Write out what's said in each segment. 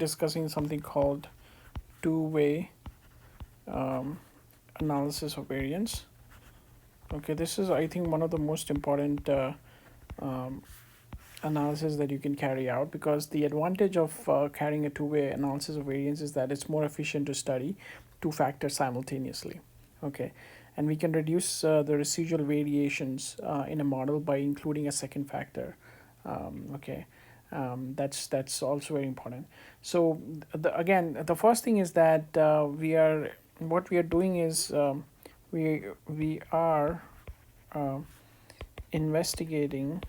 discussing something called two-way analysis of variance. Okay, this is, I think, one of the most important um, analysis that you can carry out, because the advantage of carrying a two-way analysis of variance is that it's more efficient to study two factors simultaneously. Okay, and we can reduce the residual variations in a model by including a second factor. Okay, that's also very important. So again, the first thing is that what we are doing is we are uh, investigating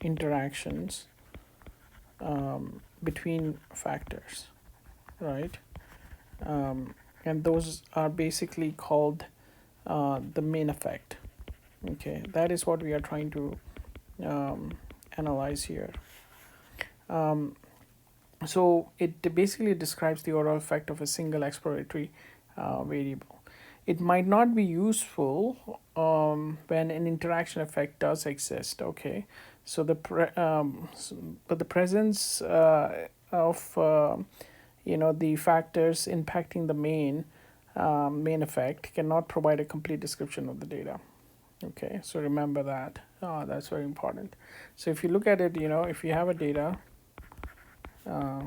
interactions between factors, right? And those are basically called the main effect. Okay, that is what we are trying to analyze here. So it basically describes the overall effect of a single exploratory variable. It might not be useful when an interaction effect does exist. Okay, so but the presence of the factors impacting the main effect cannot provide a complete description of the data. Okay, so remember that. That's very important. So if you look at it, if you have a data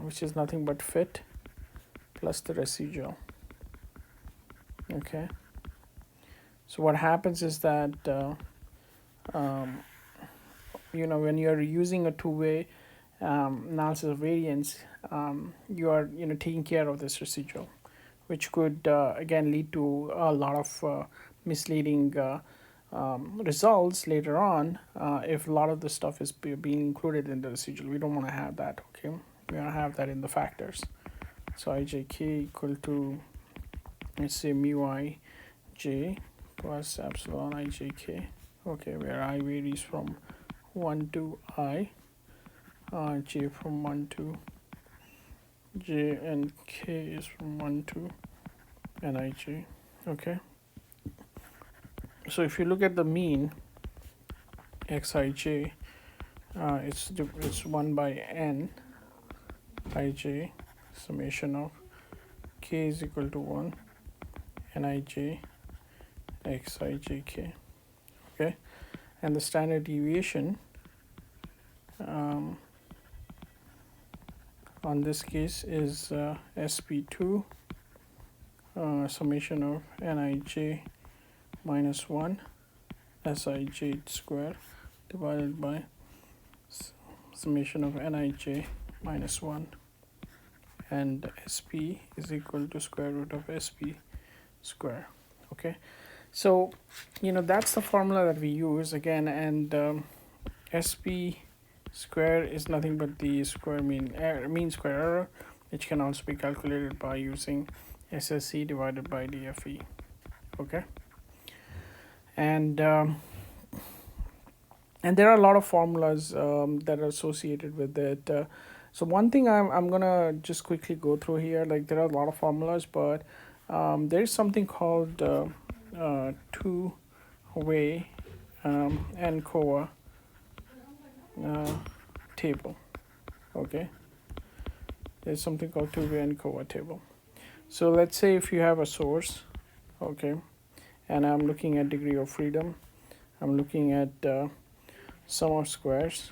which is nothing but fit plus the residual. Okay, so what happens is that when you're using a two-way analysis of variance, you are taking care of this residual, which could again lead to a lot of misleading results later on if a lot of the stuff is being included in the residual. We don't want to have that. Okay, we want to have that in the factors. So ijk equal to, let's say, mu I j plus epsilon ijk. Okay, where I varies from 1 to I, j from 1 to j, and k is from 1 to nij. Okay, so if you look at the mean xij, it's 1 by n ij summation of k is equal to 1 nij xijk. Okay, and the standard deviation on this case is sp2 summation of nij minus 1 sij square divided by summation of nij minus 1, and sp is equal to square root of sp square. Okay, so that's the formula that we use again, and sp square is nothing but the square mean square error, which can also be calculated by using SSE divided by DFE. Okay, and there are a lot of formulas that are associated with it. So one thing I'm gonna just quickly go through here, like there are a lot of formulas, but there's something called two-way ANOVA table. Okay, there's something called two-way ANOVA table. So let's say if you have a source, okay, and I'm looking at degree of freedom, I'm looking at sum of squares,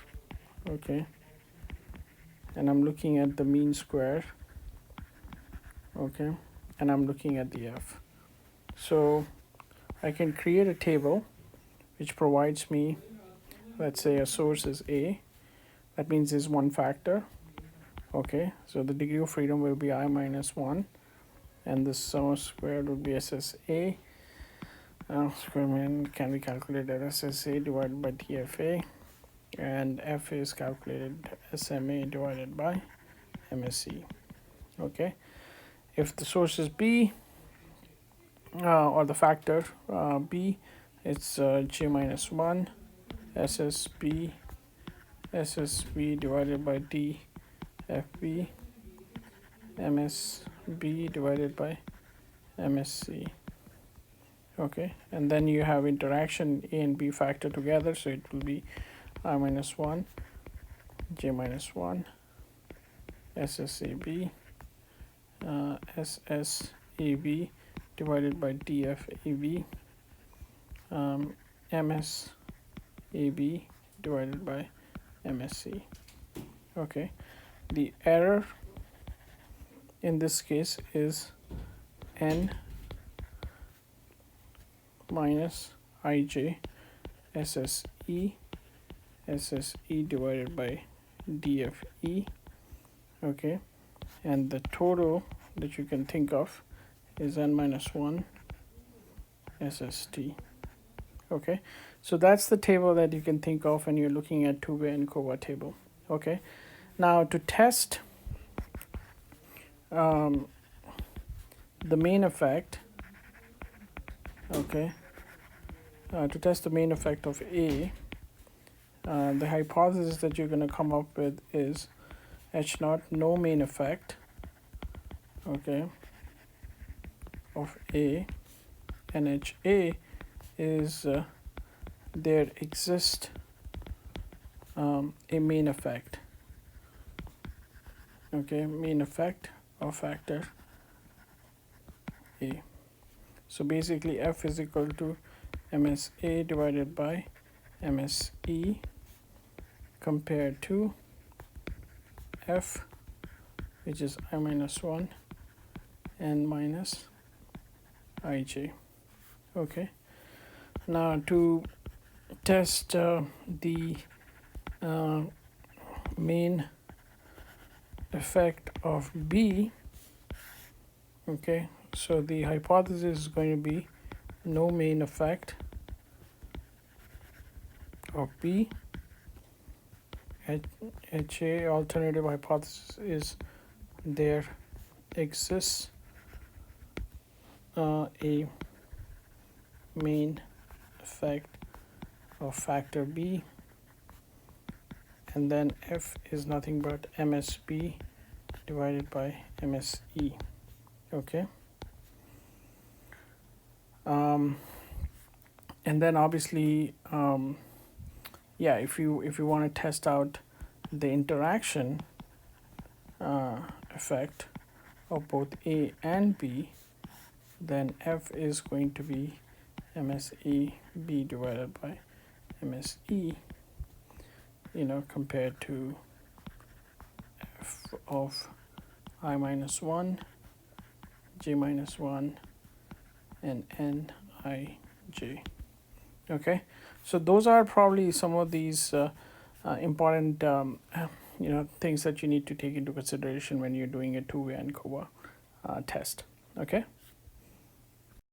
okay, and I'm looking at the mean square, okay, and I'm looking at the f. So I can create a table which provides me, let's say a source is a, that means is one factor. Okay, so the degree of freedom will be I minus 1, and the sum of squared would be SSA. Square mean can be calculated as SSA divided by TFA, and F is calculated SMA divided by MSE. Okay, if the source is B, or the factor B, it's J minus 1 SSB divided by DFB MSB divided by MSC. Okay, and then you have interaction A and B factor together, so it will be I minus 1 j minus 1 SSAB SSAB divided by DFAB MSAB divided by MSC. Okay, the error in this case is n minus ij SSE divided by DFE. Okay, and the total that you can think of is n minus 1 SST. Okay, so that's the table that you can think of when you're looking at two-way ANOVA table. Okay, now to test the main effect, okay, to test the main effect of A, the hypothesis that you're going to come up with is H naught, no main effect, okay, of A, and HA is there exists a main effect, okay, main effect of factor A. So basically F is equal to MSA divided by MSE compared to F, which is I minus 1 and minus ij. Okay, now to test the main effect of B, okay, so the hypothesis is going to be no main effect of B. HA alternative hypothesis is there exists a main effect of factor B, and then F is nothing but MSB divided by MSE. Okay, and then obviously yeah, if you want to test out the interaction effect of both A and B, then F is going to be MSEB divided by MSE, you know, compared to F of I minus 1, J minus 1, and Nij. Okay, so those are probably some of these important you know, things that you need to take into consideration when you're doing a two-way ANOVA test. Okay.